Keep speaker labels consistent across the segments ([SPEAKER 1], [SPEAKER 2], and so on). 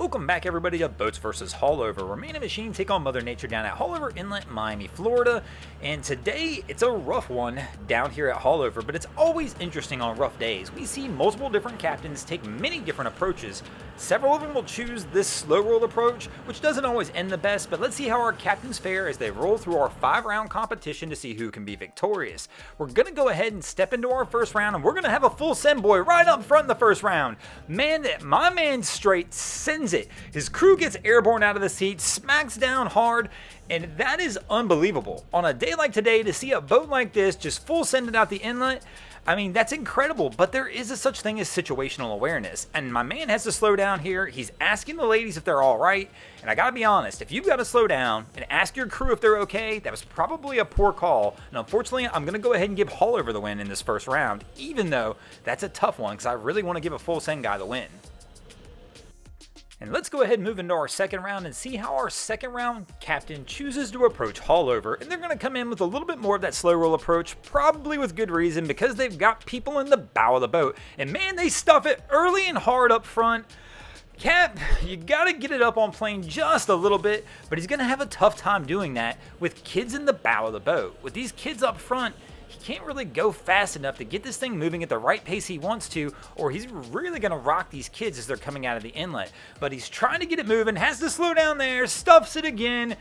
[SPEAKER 1] Welcome back everybody to Boats vs. Haulover, where man and machine take on Mother Nature down at Haulover Inlet, Miami, Florida. And today, it's a rough one down here at Haulover, but it's always interesting on rough days. We see multiple different captains take many different approaches. Several of them will choose this slow roll approach, which doesn't always end the best, but let's see how our captains fare as they roll through our 5-round competition to see who can be victorious. We're going to go ahead and step into our first round, and we're going to have a full send boy right up front in the first round. Man, my man straight sends it. His crew gets airborne out of the seat, smacks down hard, and that is unbelievable. On a day like today, to see a boat like this just full send it out the inlet, I mean, that's incredible, but there is a such thing as situational awareness, and my man has to slow down here. He's asking the ladies if they're all right, and I gotta be honest, if you've got to slow down and ask your crew if they're okay, that was probably a poor call, and unfortunately, I'm gonna go ahead and give Haulover the win in this first round, even though that's a tough one, because I really want to give a full send guy the win. And let's go ahead and move into our second round and see how our second round captain chooses to approach Haulover. And they're going to come in with a little bit more of that slow roll approach, probably with good reason, because they've got people in the bow of the boat. And man, they stuff it early and hard up front. Cap, you got to get it up on plane just a little bit, but he's going to have a tough time doing that with kids in the bow of the boat. With these kids up front, he can't really go fast enough to get this thing moving at the right pace he wants to, or he's really going to rock these kids as they're coming out of the inlet. But he's trying to get it moving, has to slow down there, stuffs it again,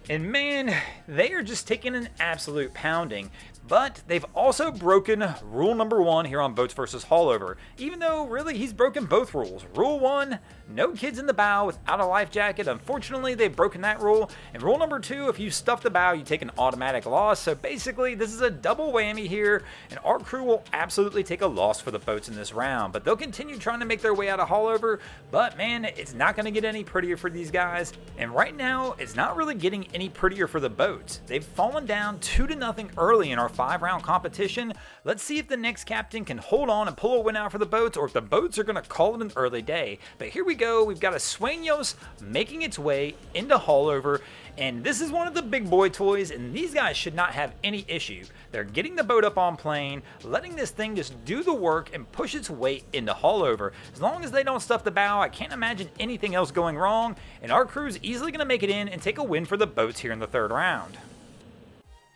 [SPEAKER 1] and man, they are just taking an absolute pounding. But they've also broken rule number 1 here on Boats vs. Haulover, even though really he's broken both rules. Rule 1, no kids in the bow without a life jacket. Unfortunately, they've broken that rule. And rule number 2, if you stuff the bow, you take an automatic loss. So basically, this is a double whammy here, and our crew will absolutely take a loss for the boats in this round. But they'll continue trying to make their way out of Haulover, but man, it's not going to get any prettier for these guys. And right now, it's not really getting any prettier for the boats. They've fallen down 2-0 early in our 5-round competition. Let's see if the next captain can hold on and pull a win out for the boats, or if the boats are going to call it an early day. But here we go. We've got a Sueños making its way into Haulover, and this is one of the big boy toys, and these guys should not have any issue. They're getting the boat up on plane, letting this thing just do the work and push its weight into Haulover. As long as they don't stuff the bow, I can't imagine anything else going wrong, and our crew's easily going to make it in and take a win for the boats here in the third round.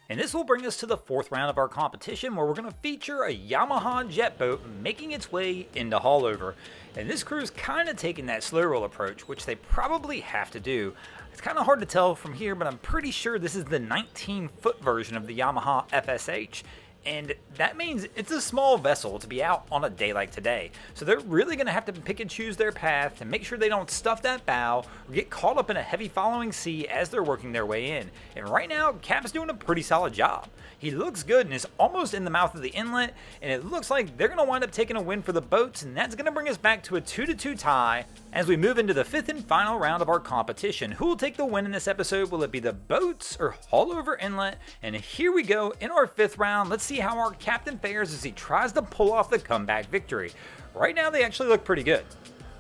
[SPEAKER 1] And this will bring us to the 4th round of our competition, where we're going to feature a Yamaha jet boat making its way into Haulover. And this crew's kind of taking that slow roll approach, which they probably have to do. It's kind of hard to tell from here, but I'm pretty sure this is the 19-foot version of the Yamaha FSH. And that means it's a small vessel to be out on a day like today. So they're really going to have to pick and choose their path to make sure they don't stuff that bow or get caught up in a heavy following sea as they're working their way in. And right now, Cap's doing a pretty solid job. He looks good and is almost in the mouth of the inlet, and it looks like they're going to wind up taking a win for the boats, and that's going to bring us back to a 2-2 tie as we move into the 5th and final round of our competition. Who will take the win in this episode? Will it be the boats or Haulover Inlet? And here we go in our 5th round. Let's see how our captain fares as he tries to pull off the comeback victory. Right now, they actually look pretty good.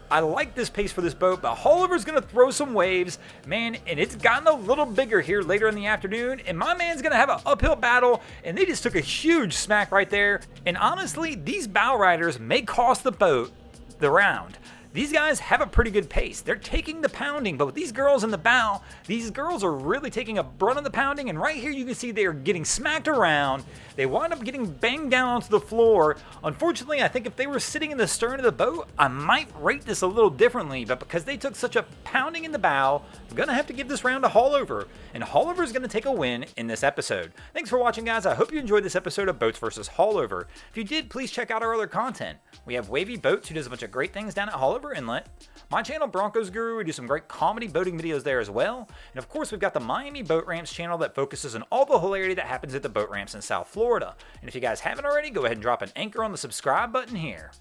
[SPEAKER 1] I like this pace for this boat, but Haulover's going to throw some waves, man, and it's gotten a little bigger here later in the afternoon, and my man's going to have an uphill battle, and they just took a huge smack right there. And honestly, these bow riders may cost the boat the round. These guys have a pretty good pace. They're taking the pounding, but with these girls in the bow, these girls are really taking a brunt of the pounding, and right here you can see they are getting smacked around. They wind up getting banged down onto the floor. Unfortunately, I think if they were sitting in the stern of the boat, I might rate this a little differently, but because they took such a pounding in the bow, I'm going to have to give this round to Haulover, and Haulover is going to take a win in this episode. Thanks for watching, guys. I hope you enjoyed this episode of Boats vs. Haulover. If you did, please check out our other content. We have Wavy Boats, who does a bunch of great things down at Haulover Inlet. My channel, Broncos Guru, we do some great comedy boating videos there as well. And of course, we've got the Miami Boat Ramps channel that focuses on all the hilarity that happens at the boat ramps in South Florida. And if you guys haven't already, go ahead and drop an anchor on the subscribe button here.